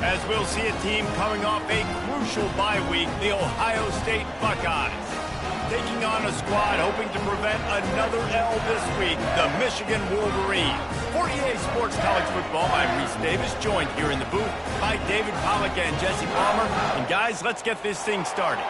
as we'll see a team coming off a crucial bye week, the Ohio State Buckeyes. Taking on a squad hoping to prevent another L this week, the Michigan Wolverines. For EA Sports College Football, I'm Reese Davis, joined here in the booth by David Pollack and Jesse Palmer. And guys, let's get this thing started.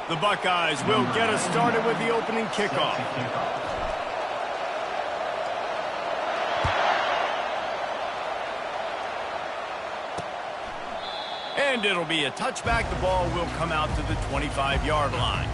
The Buckeyes will get us started with the opening kickoff. And it'll be a touchback. The ball will come out to the 25-yard line.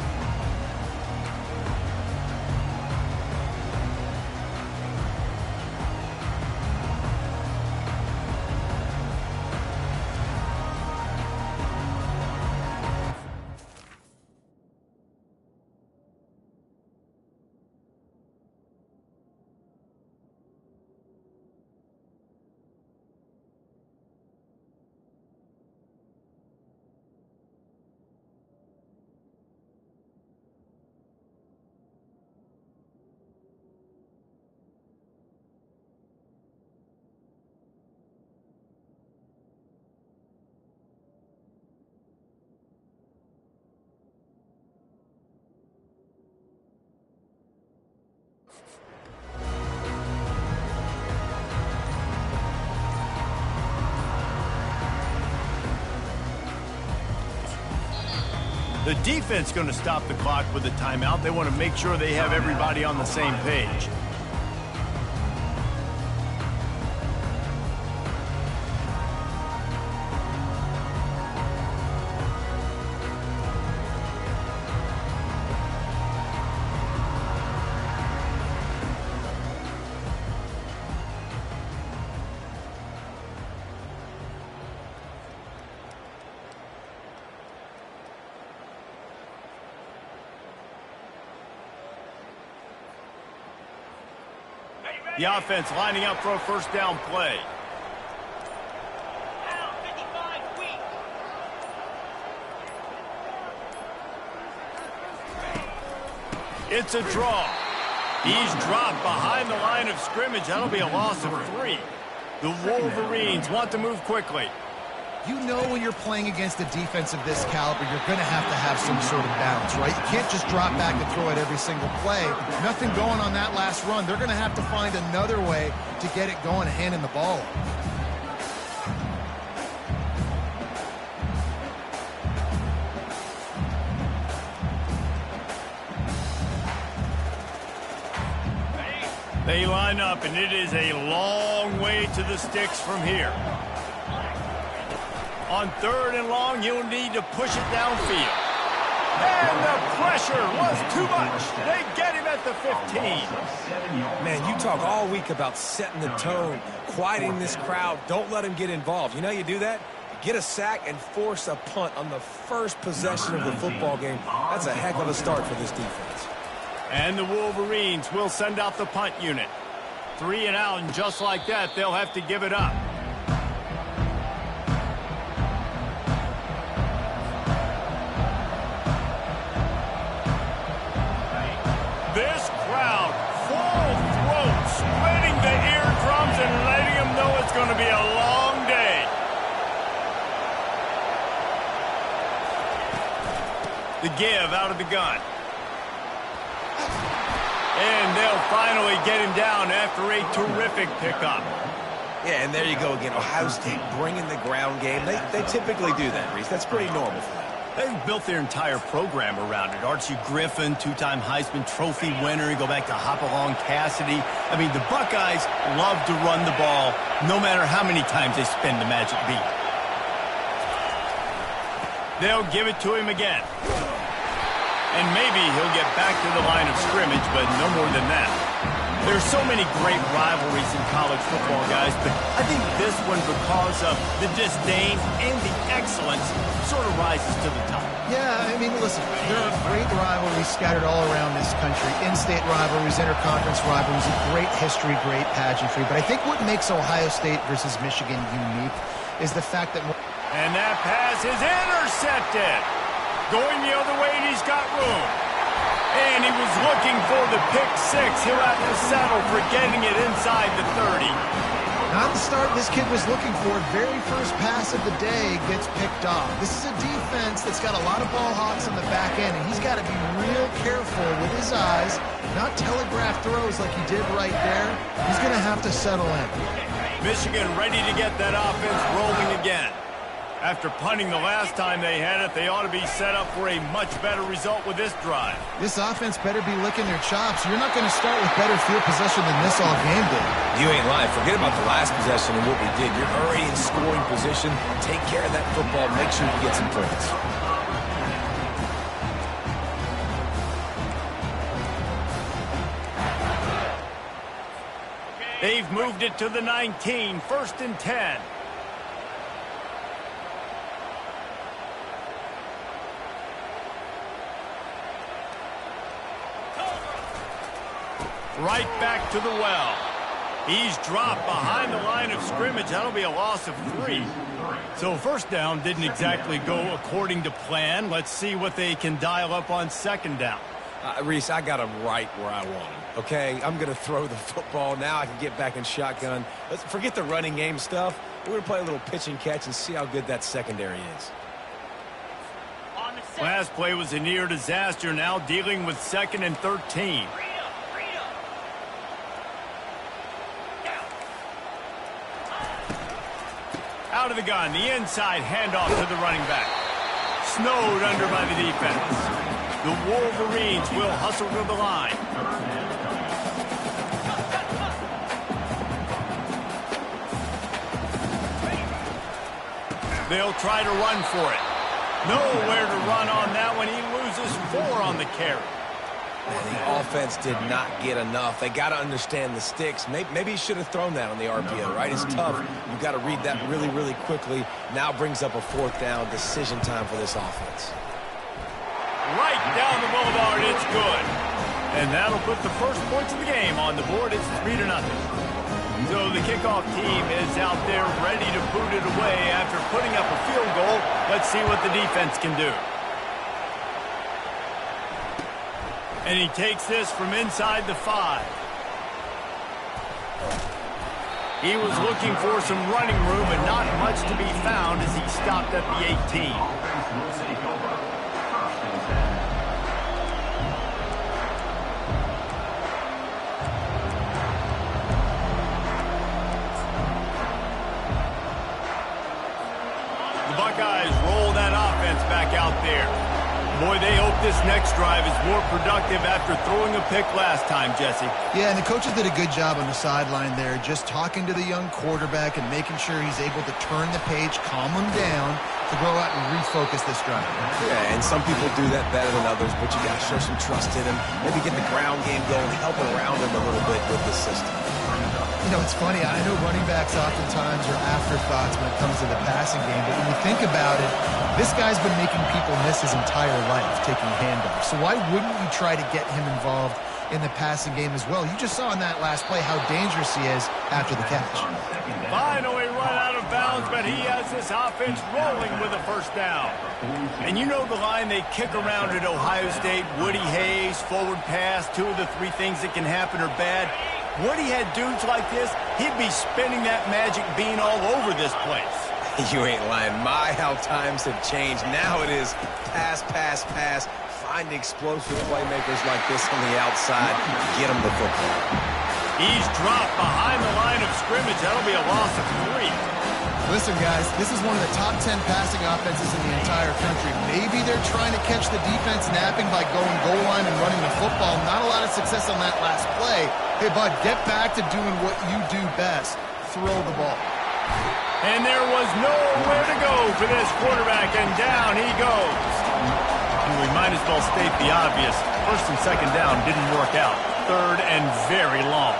The defense going to stop the clock with a timeout. They want to make sure they have everybody on the same page. The offense lining up for a first down play. It's a draw. He's dropped behind the line of scrimmage. That'll be a loss of 3. The Wolverines want to move quickly. You know when you're playing against a defense of this caliber, you're going to have some sort of balance, right? You can't just drop back and throw it every single play. Nothing going on that last run. They're going to have to find another way to get it going and handing the ball. They line up, and it is a long way to the sticks from here. On 3rd and long, you'll need to push it downfield. And the pressure was too much. They get him at the 15. Man, you talk all week about setting the tone, quieting this crowd. Don't let them get involved. You know you do that? Get a sack and force a punt on the first possession of the football game. That's a heck of a start for this defense. And the Wolverines will send out the punt unit. 3 and out, and just like that, they'll have to give it up. This crowd, full throat, splitting the eardrums and letting them know it's going to be a long day. The give out of the gun. And they'll finally get him down after a terrific pickup. Yeah, and there you go again. Ohio State bringing the ground game. They typically do that, Reese. That's pretty normal for them. They've built their entire program around it. Archie Griffin, 2-time Heisman Trophy winner. You go back to Hopalong Cassidy. I mean, the Buckeyes love to run the ball no matter how many times they spin the magic beat. They'll give it to him again. And maybe he'll get back to the line of scrimmage, but no more than that. There's so many great rivalries in college football, guys, but I think this one, because of the disdain and the excellence, sort of rises to the top. Yeah, I mean, listen, there are great rivalries scattered all around this country. In-state rivalries, interconference rivalries, a great history, great pageantry. But I think what makes Ohio State versus Michigan unique is the fact that... And that pass is intercepted. Going the other way, and he's got room. And he was looking for the pick six. He'll have to settle for getting it inside the 30. Not the start this kid was looking for. Very first pass of the day gets picked off. This is a defense that's got a lot of ball hawks on the back end, and he's got to be real careful with his eyes, not telegraph throws like he did right there. He's going to have to settle in. Michigan ready to get that offense rolling again. After punting the last time they had it, they ought to be set up for a much better result with this drive. This offense better be licking their chops. You're not going to start with better field possession than this all game did. You ain't lying. Forget about the last possession and what we did. You're already in scoring position. Take care of that football. Make sure you get some points. They've moved it to the 19, 1st and 10. Right back to the well. He's dropped behind the line of scrimmage. That'll be a loss of 3. So first down didn't exactly go according to plan. Let's see what they can dial up on second down. Reese, I got him right where I want him, okay? I'm going to throw the football. Now I can get back in shotgun. Let's forget the running game stuff. We're going to play a little pitch and catch and see how good that secondary is. Last play was a near disaster. Now dealing with 2nd and 13. Out of the gun, the inside handoff to the running back. Snowed under by the defense. The Wolverines will hustle to the line. They'll try to run for it. Nowhere to run on that one. He loses 4 on the carry. The offense did not get enough. They got to understand the sticks. Maybe he should have thrown that on the RPO, right? It's tough. You've got to read that really, really quickly. Now brings up a 4th down decision time for this offense. Right down the boulevard, it's good. And that'll put the first points of the game on the board. It's 3-0. So the kickoff team is out there ready to boot it away after putting up a field goal. Let's see what the defense can do. And he takes this from inside the 5. He was looking for some running room, and not much to be found as he stopped at the 18. The Buckeyes roll that offense back out there. Boy, they hope this next drive is more productive after throwing a pick last time, Jesse. Yeah, and the coaches did a good job on the sideline there, just talking to the young quarterback and making sure he's able to turn the page, calm him down, to go out and refocus this drive. Yeah, and some people do that better than others, but you got to show some trust in him. Maybe get the ground game going, help around him a little bit with the system. You know, it's funny. I know running backs oftentimes are afterthoughts when it comes to the passing game, but when you think about it, this guy's been making people miss his entire life taking handoffs. So why wouldn't you try to get him involved in the passing game as well? You just saw in that last play how dangerous he is after the catch. Finally run out of bounds, but he has this offense rolling with a first down. And you know the line they kick around at Ohio State, Woody Hayes, forward pass, 2 of the 3 things that can happen are bad. Woody had dudes like this, he'd be spinning that magic bean all over this place. You ain't lying. My, how times have changed. Now it is pass, pass, pass. Find explosive playmakers like this on the outside. Get them the football. He's dropped behind the line of scrimmage. That'll be a loss of 3. Listen, guys, this is one of the top 10 passing offenses in the entire country. Maybe they're trying to catch the defense napping by going goal line and running the football. Not a lot of success on that last play. Hey, bud, get back to doing what you do best. Throw the ball. And there was nowhere to go for this quarterback, and down he goes. And we might Might as well state the obvious. First and second down didn't work out. Third and very long.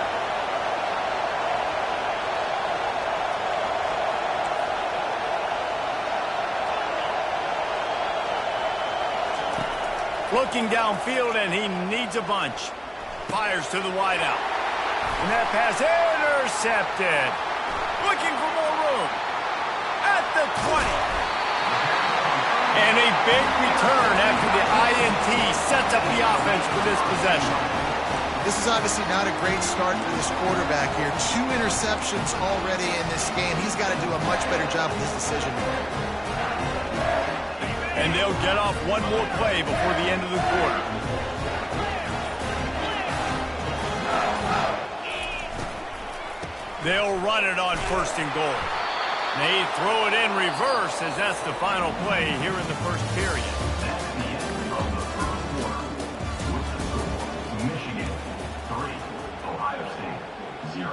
Looking downfield, and he needs a bunch. Fires to the wideout. And that pass intercepted. Looking for more room. At the 20. And a big return after the INT sets up the offense for this possession. This is obviously not a great start for this quarterback here. 2 interceptions already in this game. He's got to do a much better job with his decision. And they'll get off one more play before the end of the quarter. They'll run it on first and goal. They throw it in reverse as that's the final play here in the first period. That's the end of the first quarter. With the score, Michigan 3, Ohio State 0.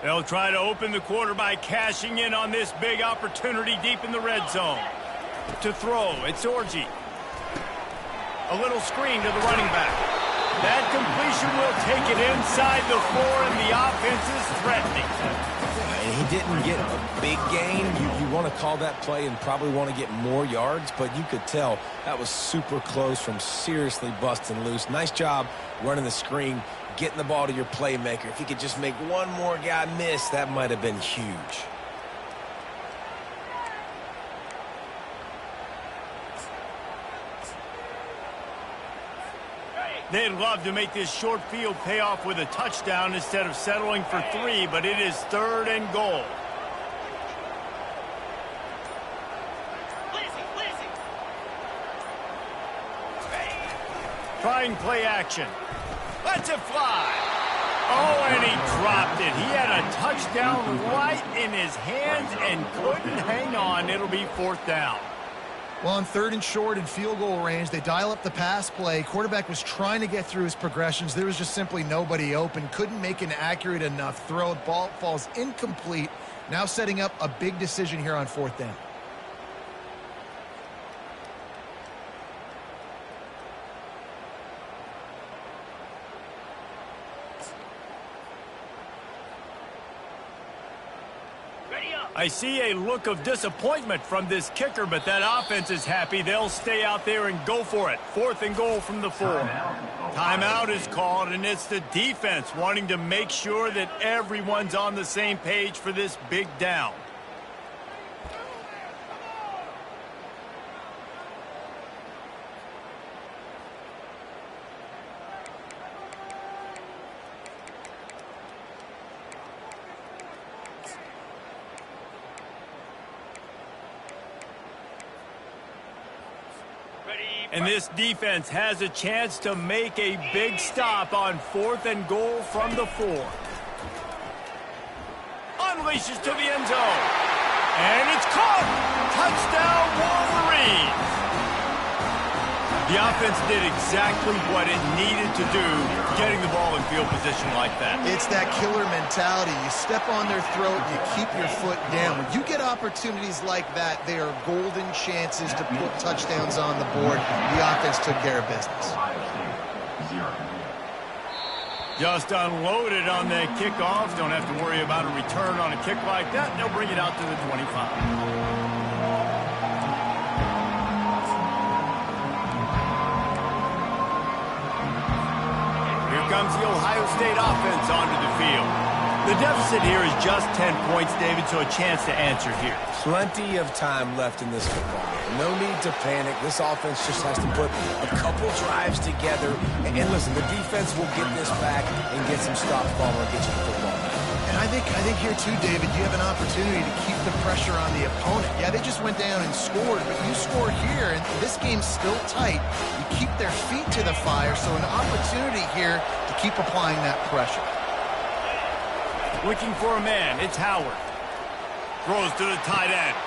They'll try to open the quarter by cashing in on this big opportunity deep in the red zone. To throw, it's Orji. A little screen to the running back. That completion will take it inside the 4, and the offense is threatening. And he didn't get a big gain. You want to call that play and probably want to get more yards, but you could tell that was super close from seriously busting loose. Nice job running the screen, getting the ball to your playmaker. If he could just make one more guy miss, that might have been huge. They'd love to make this short field pay off with a touchdown instead of settling for 3, but it is third and goal. Trying play action. Lets it fly. Oh, and he dropped it. He had a touchdown right in his hands and couldn't hang on. It'll be 4th down. Well, on 3rd and short and field goal range, they dial up the pass play. Quarterback was trying to get through his progressions. There was just simply nobody open. Couldn't make an accurate enough throw. The ball falls incomplete. Now setting up a big decision here on 4th down. I see a look of disappointment from this kicker, but that offense is happy. They'll stay out there and go for it. 4th and goal from the 4. Timeout is called, and it's the defense wanting to make sure that everyone's on the same page for this big down. And this defense has a chance to make a big stop on 4th and goal from the 4. Unleashes to the end zone. And it's caught. Touchdown, Wolverines. The offense did exactly what it needed to do, getting the ball in field position like that. It's that killer mentality. You step on their throat, you keep your foot down. When you get opportunities like that, they are golden chances to put touchdowns on the board. The offense took care of business. Just unloaded on the kickoff. Don't have to worry about a return on a kick like that. They'll bring it out to the 25. Comes the Ohio State offense onto the field. The deficit here is just 10 points, David, so a chance to answer here. Plenty of time left in this football game. No need to panic. This offense just has to put a couple drives together. And listen, the defense will get this back and get some stops following and get you the football back. And I think here too, David, you have an opportunity to keep the pressure on the opponent. Yeah, they just went down and scored, but you score here, and this game's still tight. You keep their feet to the fire, so an opportunity here to keep applying that pressure. Looking for a man, it's Howard. Throws to the tight end.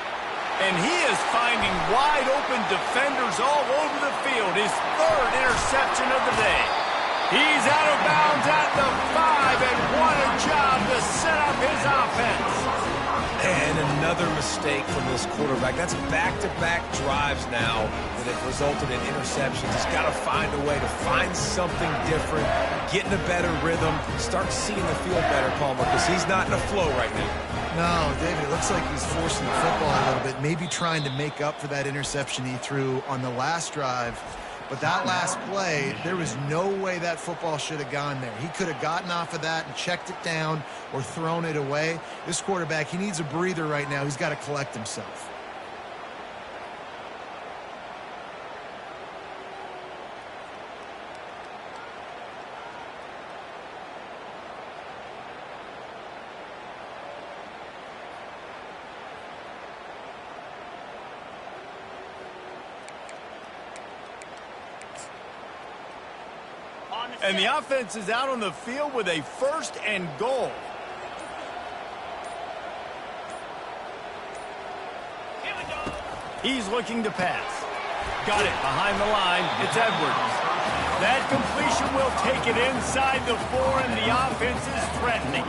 And he is finding wide-open defenders all over the field. His third interception of the day. He's out of bounds at the 5, and what a job to set up his offense. And another mistake from this quarterback. That's back-to-back drives now that have resulted in interceptions. He's got to find a way to find something different, get in a better rhythm, start seeing the field better, Palmer, because he's not in a flow right now. No, David, it looks like he's forcing the football a little bit, maybe trying to make up for that interception he threw on the last drive. But that last play, there was no way that football should have gone there. He could have gotten off of that and checked it down or thrown it away. This quarterback, he needs a breather right now. He's got to collect himself. And the offense is out on the field with a 1st and goal. He's looking to pass. Got it behind the line. It's Edwards. That completion will take it inside the 4, and the offense is threatening.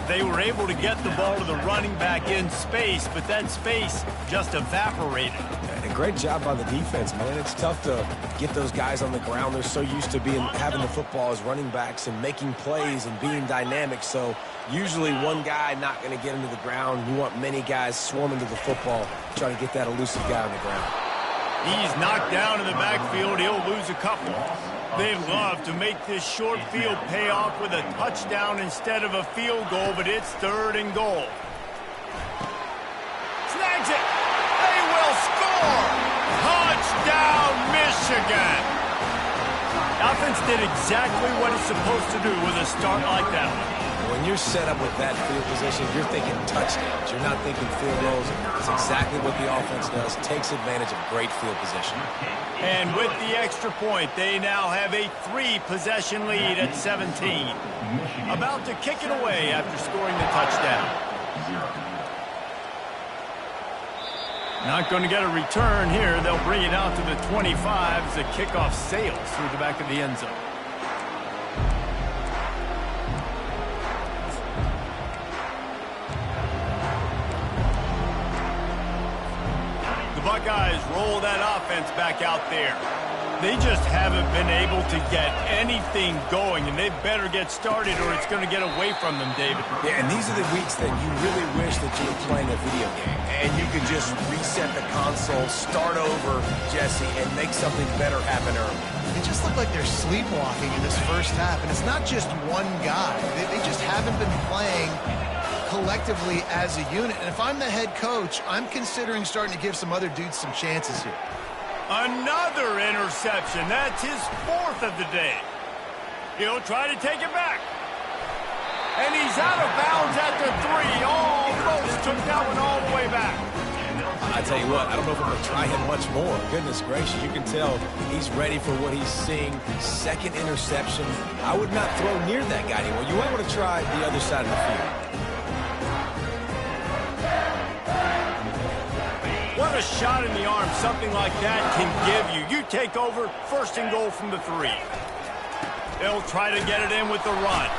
They were able to get the ball to the running back in space, but that space just evaporated. And a great job by the defense, man. It's tough to get those guys on the ground. They're so used to having the football as running backs and making plays and being dynamic. So usually one guy not going to get into the ground. You want many guys swarming to the football, trying to get that elusive guy on the ground. He's knocked down in the backfield. He'll lose a couple. They'd love to make this short field pay off with a touchdown instead of a field goal, but it's 3rd and goal. Snags it. They will score. Touchdown, Michigan. Offense did exactly what it's supposed to do with a start like that one. When you're set up with that field position, you're thinking touchdowns. You're not thinking field goals. It's exactly what the offense does. Takes advantage of great field position. And with the extra point, they now have a 3-possession lead at 17. About to kick it away after scoring the touchdown. Not going to get a return here. They'll bring it out to the 25 as the kickoff sails through the back of the end zone. The Buckeyes roll that offense back out there. They just haven't been able to get anything going, and they better get started or it's going to get away from them, David. Yeah, and these are the weeks that you really wish that you were playing a video game, and you could just reset the console, start over, Jesse, and make something better happen early. They just look like they're sleepwalking in this first half, and it's not just one guy. They just haven't been playing collectively as a unit. And if I'm the head coach, I'm considering starting to give some other dudes some chances here. Another interception. That's his 4th of the day. He'll try to take it back. And he's out of bounds at the 3. Almost took that one all the way back. I tell you what, I don't know if I'm going to try him much more. Goodness gracious, you can tell he's ready for what he's seeing. 2nd interception. I would not throw near that guy anymore. You might want to try the other side of the field. What a shot in the arm something like that can give you. You take over, 1st and goal from the 3. They'll try to get it in with the run.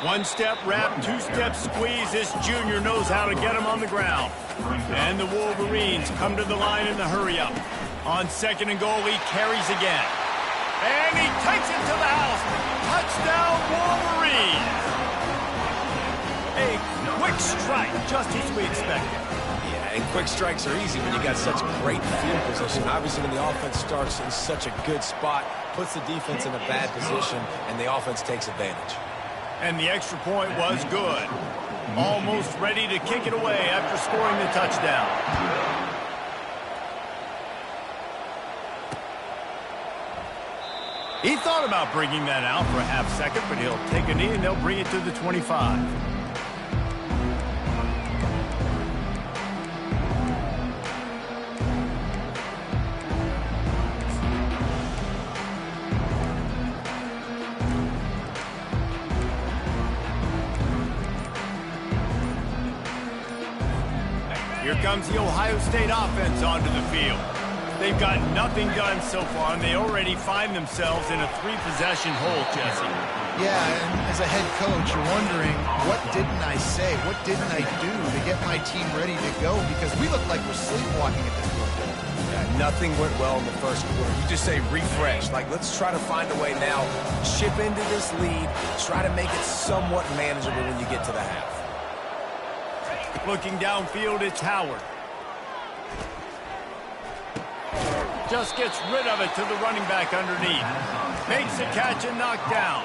1-step wrap, 2-step squeeze. This junior knows how to get him on the ground. And the Wolverines come to the line in the hurry-up. On 2nd and goal, he carries again. And he takes it to the house. Touchdown, Wolverines. A quick strike, just as we expected. And quick strikes are easy when you got such great field position. Obviously, when the offense starts in such a good spot, puts the defense in a bad position, and the offense takes advantage. And the extra point was good. Almost ready to kick it away after scoring the touchdown. He thought about bringing that out for a half second, but he'll take a knee and they'll bring it to the 25. Here comes the Ohio State offense onto the field. They've got nothing done so far, and they already find themselves in a 3-possession hole, Jesse. Yeah, and as a head coach, you're wondering, what didn't I say? What didn't I do to get my team ready to go? Because we look like we're sleepwalking at this point. Yeah, nothing went well in the first quarter. You just say refresh. Like, let's try to find a way now. Chip into this lead. Try to make it somewhat manageable when you get to the half. Looking downfield, it's Howard. Just gets rid of it to the running back underneath. Makes the catch and knocked down.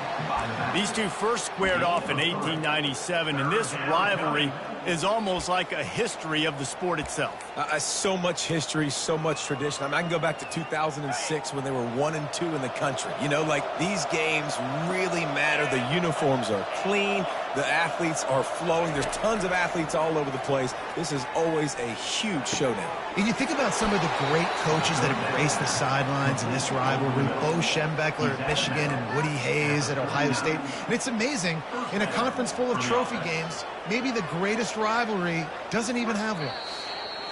These two first squared off in 1897, and this rivalry is almost like a history of the sport itself. So much history, so much tradition. I mean, I can go back to 2006 when they were 1-2 in the country. You know, like, these games really matter. The uniforms are clean. The athletes are flowing. There's tons of athletes all over the place. This is always a huge showdown. And you think about some of the great coaches that have graced the sidelines in this rivalry. Bo Schembechler at Michigan and Woody Hayes at Ohio State. And it's amazing, in a conference full of trophy games, maybe the greatest rivalry doesn't even have one.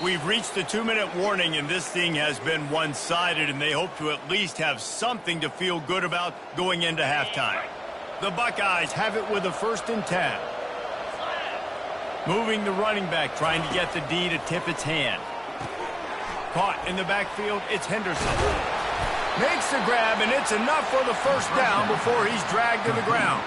We've reached the 2-minute warning, and this thing has been one-sided, and they hope to at least have something to feel good about going into halftime. The Buckeyes have it with a 1st and 10. Moving the running back, trying to get the D to tip its hand. Caught in the backfield, it's Henderson. Makes the grab, and it's enough for the 1st down before he's dragged to the ground.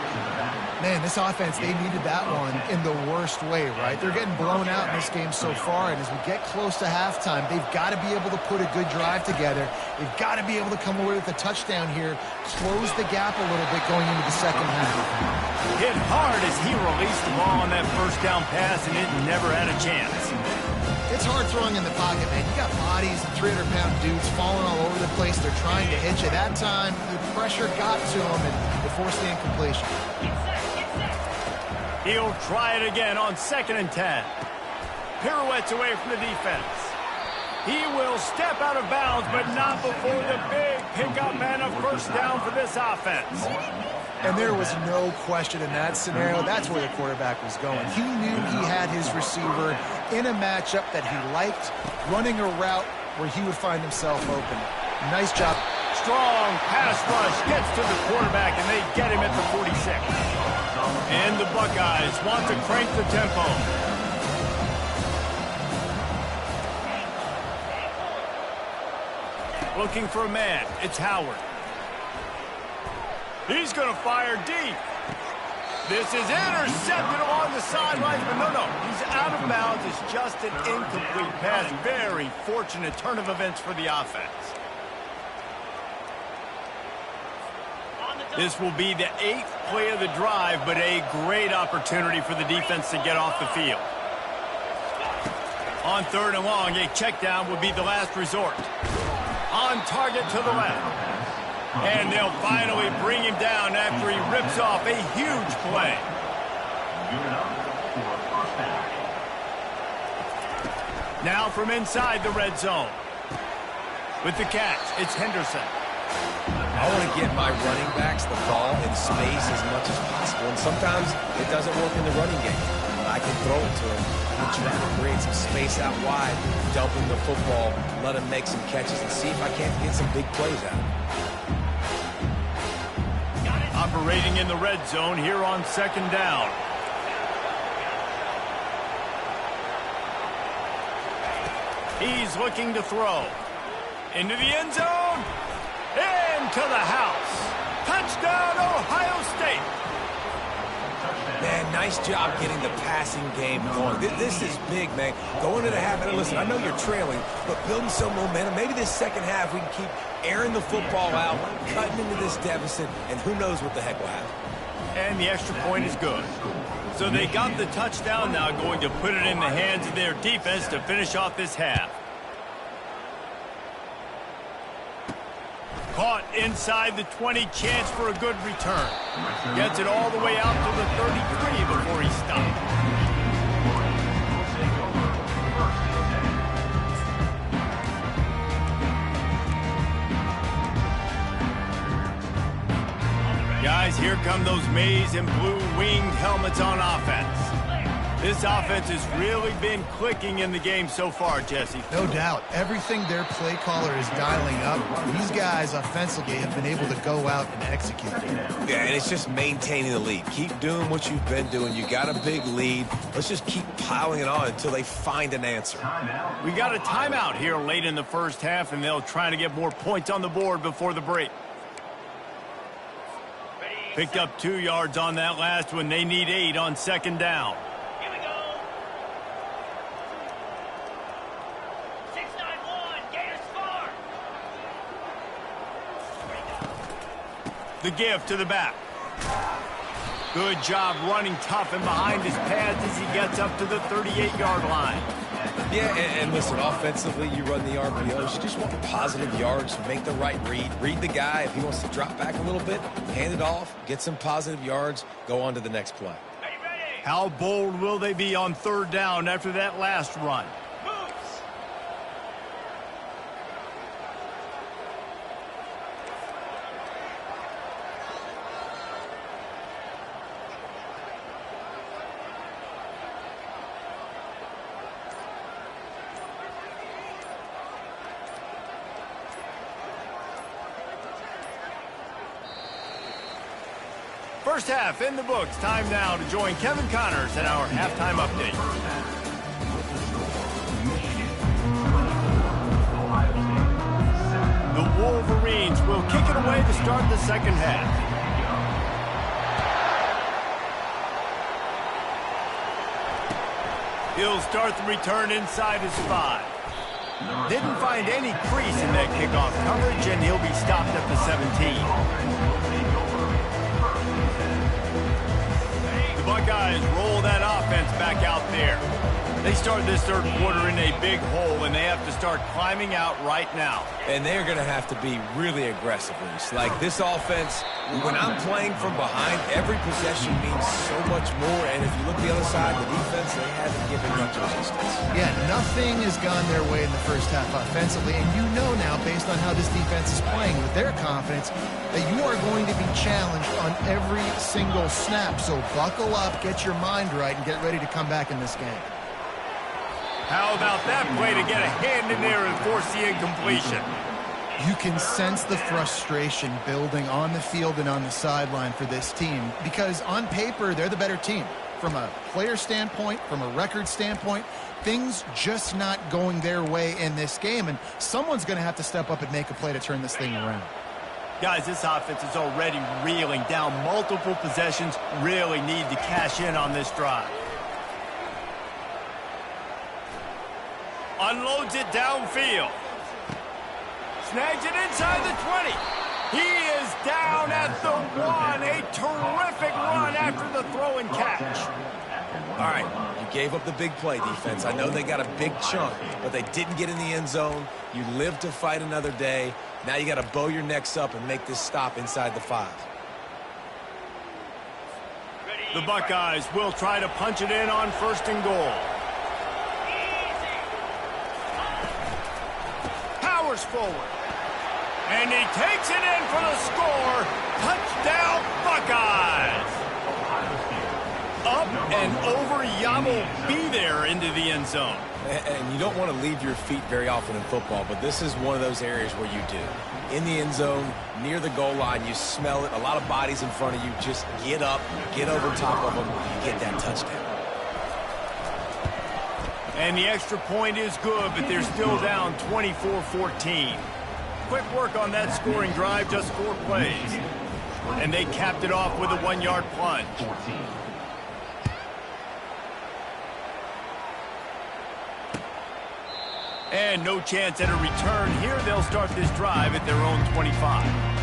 Man, this offense, they needed that one in the worst way, right? They're getting blown out in this game so far, and as we get close to halftime, they've got to be able to put a good drive together. They've got to be able to come away with a touchdown here, close the gap a little bit going into the second half. Hit hard as he released the ball on that 1st down pass, and it never had a chance. It's hard throwing in the pocket, man. You got bodies, 300-pound dudes falling all over the place. They're trying to hit you. That time, the pressure got to them, and they forced the incompletion. He'll try it again on 2nd and 10. Pirouettes away from the defense. He will step out of bounds, but not before the big pickup and a 1st down for this offense. And there was no question in that scenario. That's where the quarterback was going. He knew he had his receiver in a matchup that he liked, running a route where he would find himself open. Nice job. Strong pass rush gets to the quarterback, and they get him at the 46. And the Buckeyes want to crank the tempo. Looking for a man. It's Howard. He's going to fire deep. This is intercepted along the sidelines, but no. He's out of bounds. It's just an incomplete pass. Very fortunate turn of events for the offense. This will be the 8th play of the drive, but a great opportunity for the defense to get off the field. On 3rd and long, a check down would be the last resort. On target to the left. And they'll finally bring him down after he rips off a huge play. Now from inside the red zone. With the catch, it's Henderson. I want to get my running backs the ball in space as much as possible, and sometimes it doesn't work in the running game. I can throw it to him. I can try to create some space out wide, dump him the football, let him make some catches, and see if I can't get some big plays out of him. Operating in the red zone here on 2nd down. He's looking to throw. Into the end zone. Into the house. Touchdown, Ohio State. Man, nice job getting the passing game going. This is big, man. Going to the half, and listen, I know you're trailing, but building some momentum. Maybe this second half we can keep airing the football out, cutting into this deficit, and who knows what the heck will happen. And the extra point is good. So they got the touchdown now, going to put it in the hands of their defense to finish off this half. Caught inside the 20, chance for a good return. Gets it all the way out to the 33 before he stopped. Guys, here come those maize and blue winged helmets on offense. This offense has really been clicking in the game so far, Jesse. No doubt. Everything their play caller is dialing up, these guys offensively have been able to go out and execute. Yeah, and it's just maintaining the lead. Keep doing what you've been doing. You got a big lead. Let's just keep piling it on until they find an answer. We got a timeout here late in the first half, and they'll try to get more points on the board before the break. Picked up 2 yards on that last one. They need 8 on second down. The give to the back. Good job running tough and behind his pads as he gets up to the 38-yard line. Yeah, and listen, offensively, you run the RPOs. You just want positive yards, make the right read. Read the guy. If he wants to drop back a little bit, hand it off, get some positive yards, go on to the next play. How bold will they be on third down after that last run? First half in the books. Time now to join Kevin Connors in our halftime update. The Wolverines will kick it away to start the second half. He'll start the return inside his 5. Didn't find any crease in that kickoff coverage, and he'll be stopped at the 17. The Buckeyes roll that offense back out there. They start this third quarter in a big hole, and they have to start climbing out right now. And they're going to have to be really aggressive, Reese. Like this offense, when I'm playing from behind, every possession means so much more. And if you look the other side, the defense, they haven't given much resistance. Yeah, nothing has gone their way in the first half offensively. And you know now, based on how this defense is playing with their confidence, that you are going to be challenged on every single snap. So buckle up, get your mind right, and get ready to come back in this game. How about that play to get a hand in there and force the incompletion? You can sense the frustration building on the field and on the sideline for this team because on paper, they're the better team. From a player standpoint, from a record standpoint, things just not going their way in this game, and someone's going to have to step up and make a play to turn this thing around. Guys, this offense is already reeling down multiple possessions, really need to cash in on this drive. Unloads it downfield. Snags it inside the 20. He is down at the 1. A terrific run after the throw and catch. All right, you gave up the big play, defense. I know they got a big chunk, but they didn't get in the end zone. You live to fight another day. Now you got to bow your necks up and make this stop inside the 5. The Buckeyes will try to punch it in on first and goal. Forward. And he takes it in for the score. Touchdown, Buckeyes. Up and over, Yamo be there into the end zone. And you don't want to leave your feet very often in football, but this is one of those areas where you do. In the end zone, near the goal line, you smell it. A lot of bodies in front of you. Just get up, get over top of them, and you get that touchdown. And the extra point is good, but they're still down 24-14. Quick work on that scoring drive, just 4 plays. And they capped it off with a 1-yard plunge. And no chance at a return here. They'll start this drive at their own 25.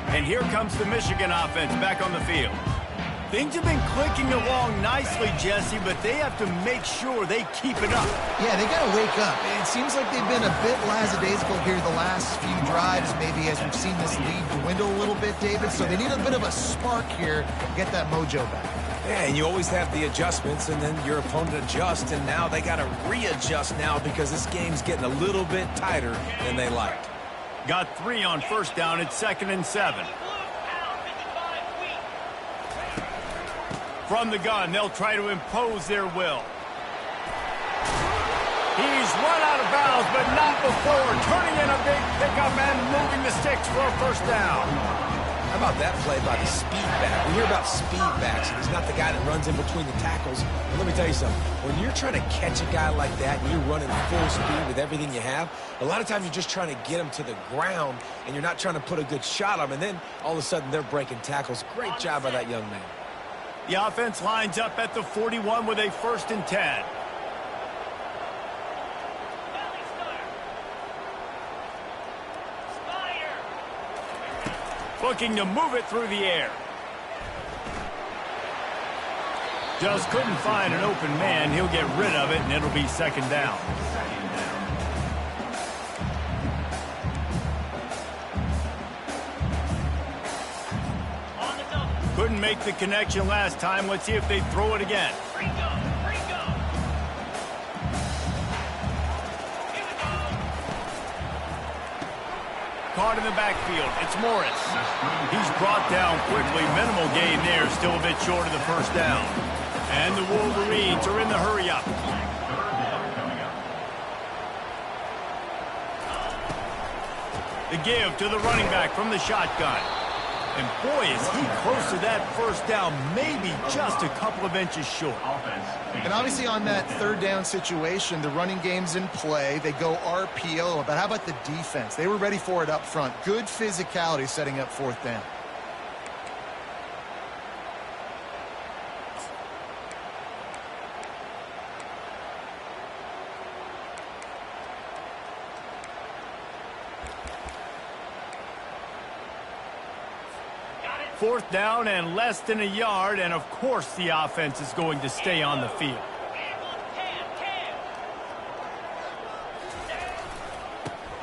And here comes the Michigan offense back on the field. Things have been clicking along nicely, Jesse, but they have to make sure they keep it up. Yeah, they got to wake up. It seems like they've been a bit lackadaisical here the last few drives, maybe as we've seen this lead dwindle a little bit, David. So they need a bit of a spark here to get that mojo back. Yeah, and you always have the adjustments, and then your opponent adjusts, and now they got to readjust now because this game's getting a little bit tighter than they liked. Got 3 on first down. It's 2nd and 7. From the gun, they'll try to impose their will. He's run out of bounds, but not before. Turning in a big pickup and moving the sticks for a first down. How about that play by the speed back? We hear about speed backs, and he's not the guy that runs in between the tackles. But let me tell you something. When you're trying to catch a guy like that and you're running full speed with everything you have, a lot of times you're just trying to get him to the ground, and you're not trying to put a good shot on him, and then all of a sudden they're breaking tackles. Great job by that young man. The offense lines up at the 41 with a 1st and 10. Looking to move it through the air. Just couldn't find an open man. He'll get rid of it, and it'll be 2nd down. Couldn't make the connection last time. Let's see if they throw it again. Caught in the backfield. It's Morris. He's brought down quickly. Minimal gain there. Still a bit short of the first down. And the Wolverines are in the hurry-up. The give to the running back from the shotgun. And boy, is he close to that first down, maybe just a couple of inches short. And obviously on that 3rd down situation, the running game's in play. They go RPO, but how about the defense? They were ready for it up front. Good physicality setting up 4th down. Fourth down and less than a yard, and of course the offense is going to stay on the field.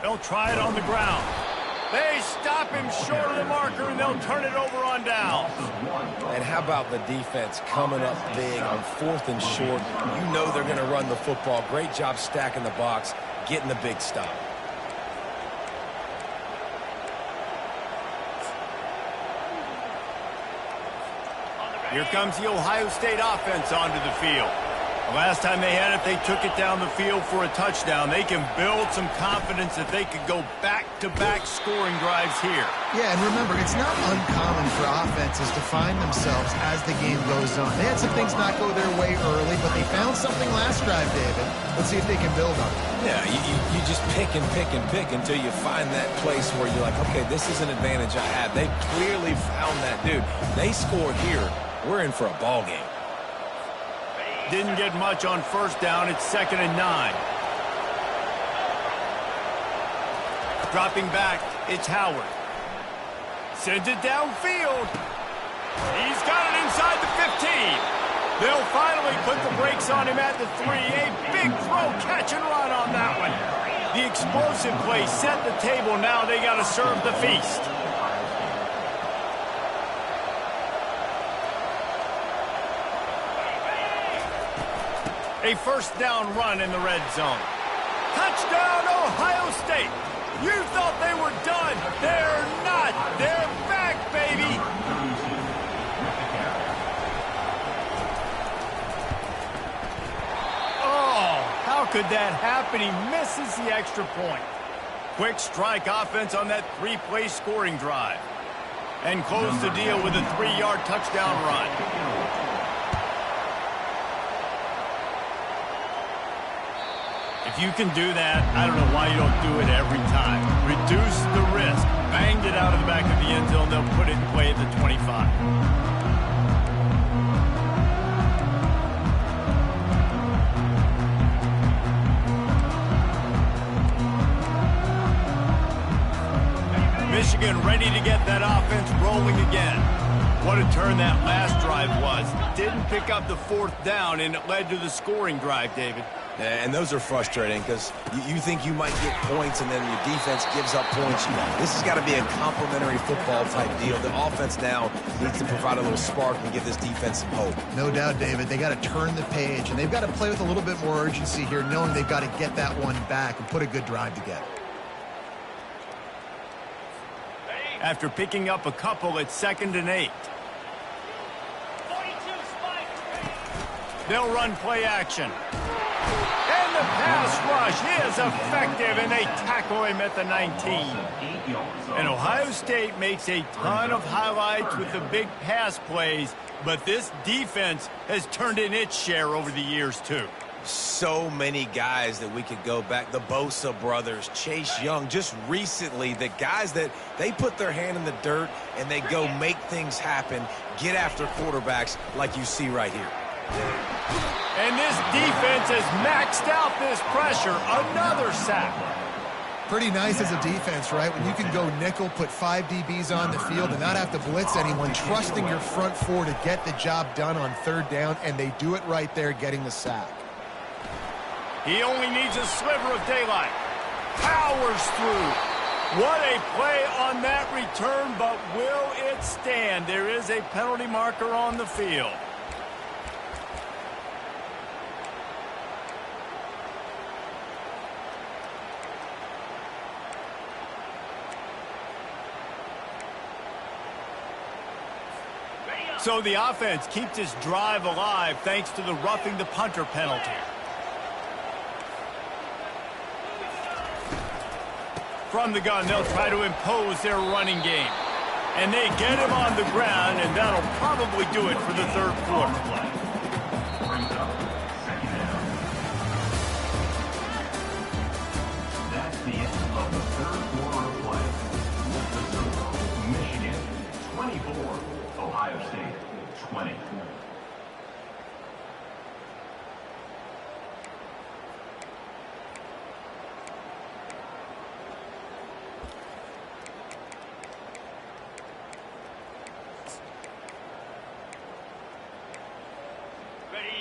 They'll try it on the ground. They stop him short of the marker, and they'll turn it over on down. And how about the defense coming up big on 4th and short? You know they're going to run the football. Great job stacking the box, getting the big stop. Here comes the Ohio State offense onto the field. The last time they had it, they took it down the field for a touchdown. They can build some confidence that they could go back-to-back scoring drives here. Yeah, and remember, it's not uncommon for offenses to find themselves as the game goes on. They had some things not go their way early, but they found something last drive, David. Let's see if they can build on it. Yeah, you just pick and pick and pick until you find that place where you're like, okay, this is an advantage I have. They clearly found that, dude. They score here. We're in for a ball game. Didn't get much on first down. It's 2nd and 9. Dropping back, it's Howard. Sends it downfield. He's got it inside the 15. They'll finally put the brakes on him at the 3. A big throw, catch and run on that one. The explosive play set the table. Now they got to serve the feast. A first down run in the red zone. Touchdown, Ohio State. You thought they were done. They're not. They're back, baby. Oh, how could that happen? He misses the extra point. Quick strike offense on that 3-play scoring drive. And close the deal with a 3-yard touchdown run. If you can do that, I don't know why you don't do it every time. Reduce the risk. Banged it out of the back of the end zone. They'll put it in play at the 25. Michigan ready to get that offense rolling again. What a turn that last drive was. Didn't pick up the fourth down, and it led to the scoring drive, David. Yeah, and those are frustrating because you think you might get points and then your defense gives up points. This has got to be a complementary football type deal. The offense now needs to provide a little spark and give this defense some hope. No doubt, David. They got to turn the page, and they've got to play with a little bit more urgency here, knowing they've got to get that one back and put a good drive together. After picking up a couple, it's 2nd and 8. They'll run play action. And the pass rush is effective, and they tackle him at the 19. And Ohio State makes a ton of highlights with the big pass plays, but this defense has turned in its share over the years, too. So many guys that we could go back. The Bosa brothers, Chase Young, just recently, the guys that they put their hand in the dirt and they go make things happen, get after quarterbacks like you see right here. And this defense has maxed out this pressure. Another sack. Pretty nice as a defense, right? When you can go nickel, put 5 DBs on the field and not have to blitz anyone, trusting your front four to get the job done on 3rd down, and they do it right there, getting the sack. He only needs a sliver of daylight. Powers through. What a play on that return, but will it stand? There is a penalty marker on the field. So the offense keeps this drive alive thanks to the roughing the punter penalty. From the gun, they'll try to impose their running game. And they get him on the ground, and that'll probably do it for the 3rd quarter. That's the end of the 3rd quarter of play. The score, Michigan 24, Ohio State 20.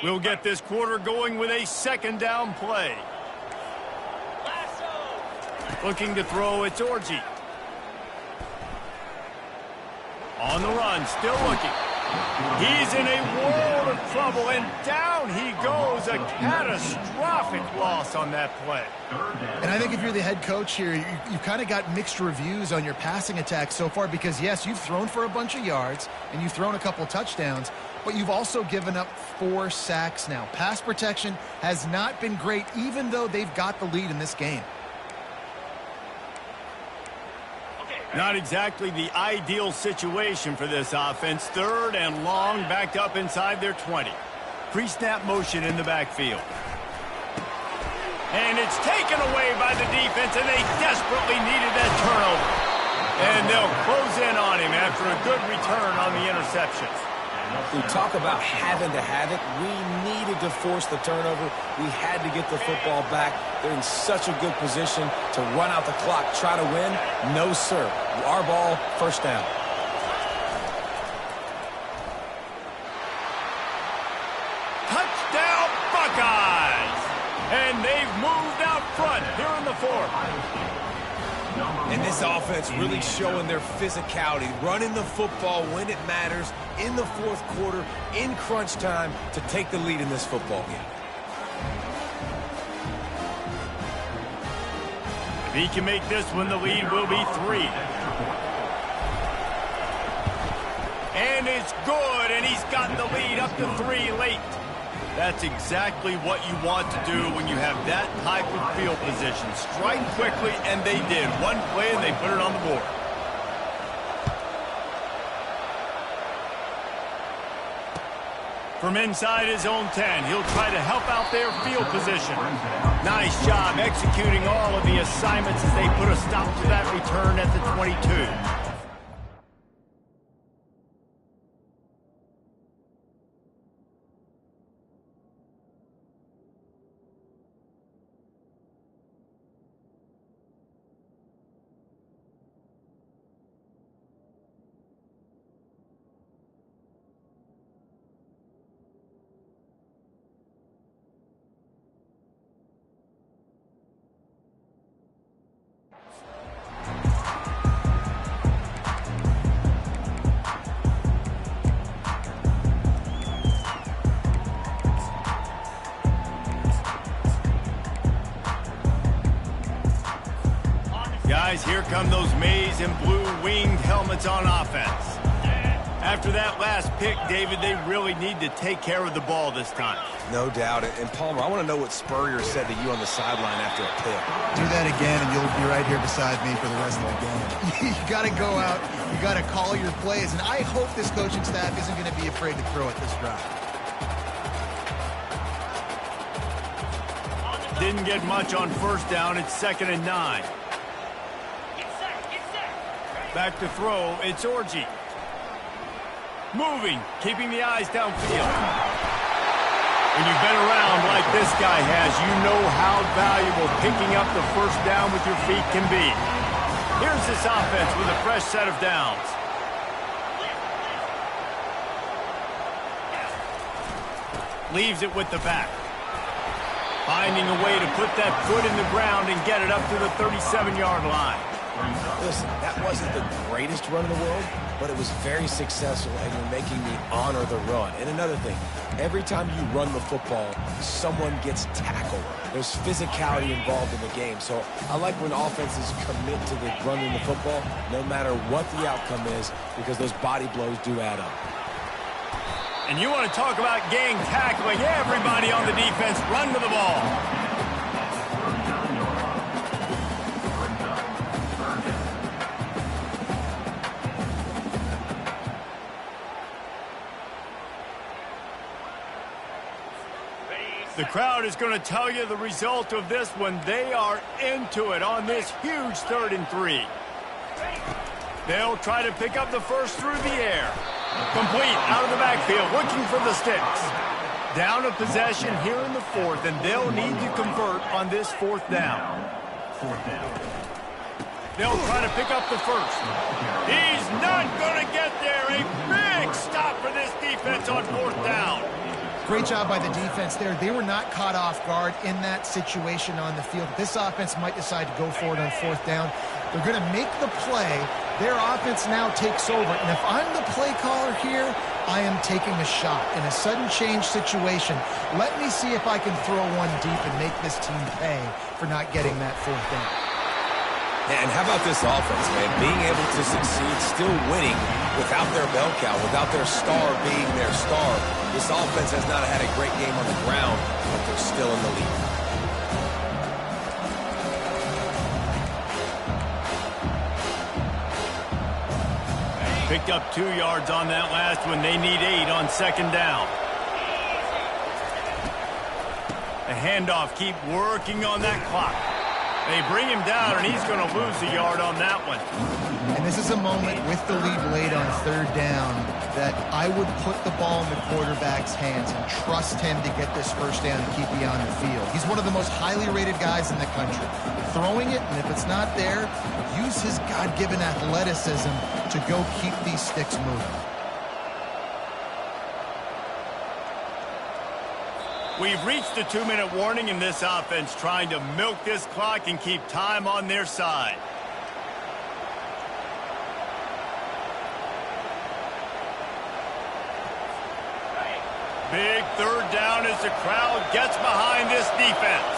We'll get this quarter going with a 2nd down play. Looking to throw, it's Orji. On the run, still looking. He's in a world of trouble, and down he goes. A catastrophic loss on that play. And I think if you're the head coach here, you've kind of got mixed reviews on your passing attack so far because, yes, you've thrown for a bunch of yards and you've thrown a couple touchdowns, but you've also given up 4 sacks now. Pass protection has not been great, even though they've got the lead in this game. Not exactly the ideal situation for this offense. 3rd and long, backed up inside their 20. Pre-snap motion in the backfield. And it's taken away by the defense, and they desperately needed that turnover. And they'll close in on him after a good return on the interceptions. We talk about having to have it. We needed to force the turnover. We had to get the football back. They're in such a good position to run out the clock, try to win. No, sir. Our ball, 1st down. Touchdown, Buckeyes! And they've moved out front here in the 4th. And this offense really showing their physicality, running the football when it matters in the 4th quarter, in crunch time, to take the lead in this football game. If he can make this one, the lead will be 3. And it's good, and he's got the lead up to 3 late. That's exactly what you want to do when you have that type of field position. Strike quickly, and they did. One play, and they put it on the board. From inside his own 10, he'll try to help out their field position. Nice job executing all of the assignments as they put a stop to that return at the 22. guys, here come those maize and blue winged helmets on offense. After that last pick, David, they really need to take care of the ball this time. No doubt. And Palmer, I want to know what Spurrier said to you on the sideline after a pick. Do that again, and you'll be right here beside me for the rest of the game. You got to go out. You got to call your plays, and I hope this coaching staff isn't going to be afraid to throw it this drive. Didn't get much on first down. It's 2nd and 9. Back to throw. It's Orji. Moving, keeping the eyes downfield. When you've been around like this guy has, you know how valuable picking up the first down with your feet can be. Here's this offense with a fresh set of downs. Leaves it with the back. Finding a way to put that foot in the ground and get it up to the 37-yard line. Listen, that wasn't the greatest run in the world, but it was very successful, and you're making me honor the run. And another thing, every time you run the football, someone gets tackled. There's physicality involved in the game. So I like when offenses commit to the running the football, no matter what the outcome is, because those body blows do add up. And you want to talk about gang tackling. Everybody on the defense run to the ball. The crowd is going to tell you the result of this one. They are into it on this huge 3rd and 3. They'll try to pick up the first through the air. Complete out of the backfield, looking for the sticks. Down a possession here in the 4th, and they'll need to convert on this 4th down. They'll try to pick up the first. He's not going to get there. A big stop for this defense on 4th down. Great job by the defense there. They were not caught off guard in that situation on the field. This offense might decide to go for it on 4th down. They're going to make the play. Their offense now takes over. And if I'm the play caller here, I am taking a shot. In a sudden change situation, let me see if I can throw one deep and make this team pay for not getting that 4th down. And how about this offense, man? Being able to succeed, still winning without their bell cow, without their star being their star. This offense has not had a great game on the ground, but they're still in the lead. Picked up 2 yards on that last one. They need 8 on 2nd down. The handoff, keep working on that clock. They bring him down, and he's going to lose a yard on that one. And this is a moment with the lead late on 3rd down that I would put the ball in the quarterback's hands and trust him to get this first down and keep you on the field. He's one of the most highly rated guys in the country. Throwing it, and if it's not there, use his God-given athleticism to go keep these sticks moving. We've reached the 2-minute warning in this offense, trying to milk this clock and keep time on their side. Big 3rd down as the crowd gets behind this defense.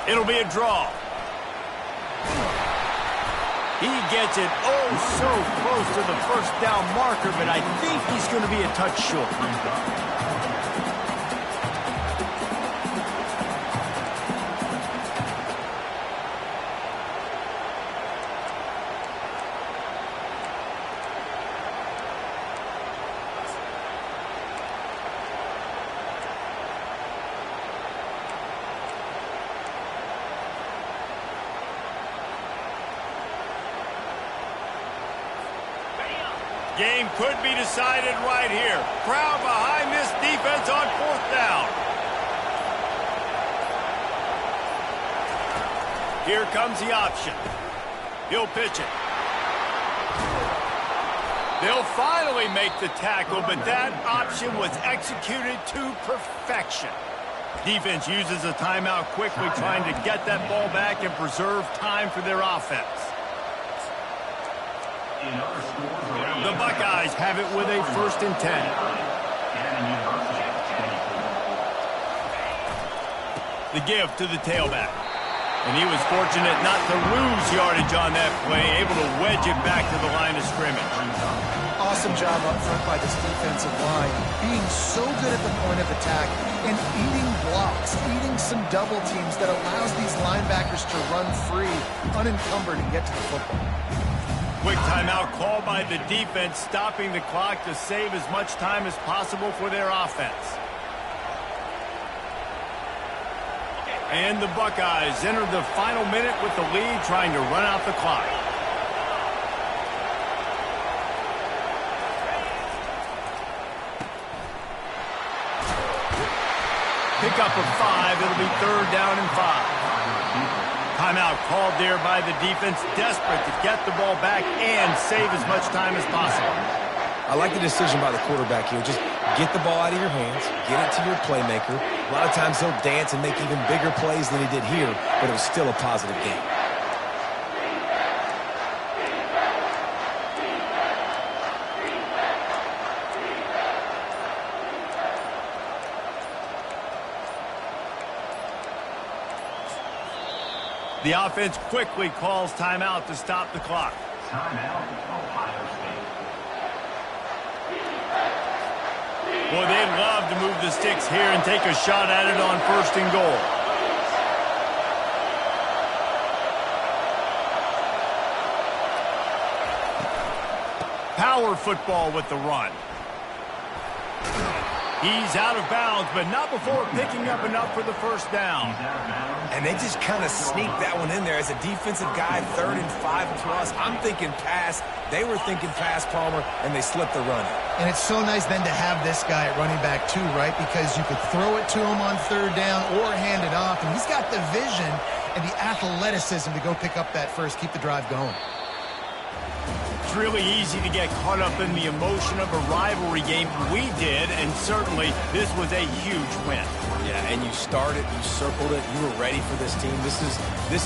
It'll be a draw. He gets it so close to the first down marker, but I think he's going to be a touch short. Game could be decided right here. Crowd behind this defense on 4th down. Here comes the option. He'll pitch it. They'll finally make the tackle, but that option was executed to perfection. Defense uses a timeout quickly, trying to get that ball back and preserve time for their offense. In other scores around The Buckeyes have it with a 1st and 10. Academy University, 24. The give to the tailback. And he was fortunate not to lose yardage on that play, able to wedge it back to the line of scrimmage. Awesome job up front by this defensive line, being so good at the point of attack and eating blocks, eating some double teams that allows these linebackers to run free, unencumbered, and get to the football. Quick timeout called by the defense, stopping the clock to save as much time as possible for their offense. And the Buckeyes enter the final minute with the lead, trying to run out the clock. Pick up of 5. It'll be 3rd down and 5. Timeout called there by the defense, desperate to get the ball back and save as much time as possible. I like the decision by the quarterback here. Just get the ball out of your hands, get it to your playmaker. A lot of times he'll dance and make even bigger plays than he did here, but it was still a positive game. The offense quickly calls timeout to stop the clock. Timeout, Ohio State. Boy, they'd love to move the sticks here and take a shot at it on 1st and goal. Power football with the run. He's out of bounds, but not before picking up enough for the 1st down. And they just kind of sneaked that one in there. As a defensive guy, 3rd and 5 plus. I'm thinking pass. They were thinking pass, Palmer, and they slipped the run. And it's so nice then to have this guy at running back too, right? Because you could throw it to him on 3rd down or hand it off. And he's got the vision and the athleticism to go pick up that first, keep the drive going. It's really easy to get caught up in the emotion of a rivalry game. We did, and certainly this was a huge win. Yeah, and you started, you circled it, you were ready for this team. This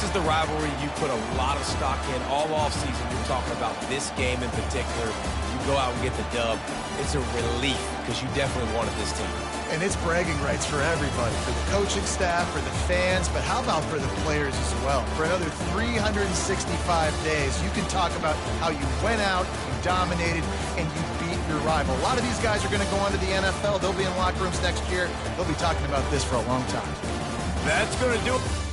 is the rivalry you put a lot of stock in all offseason. You're talking about this game in particular. You go out and get the dub. It's a relief because you definitely wanted this team. And it's bragging rights for everybody, for the coaching staff, for the fans, but how about for the players as well? For another 365 days, you can talk about how you went out, you dominated, and you beat your rival. A lot of these guys are going to go on to the NFL. They'll be in locker rooms next year. They'll be talking about this for a long time. That's going to do it.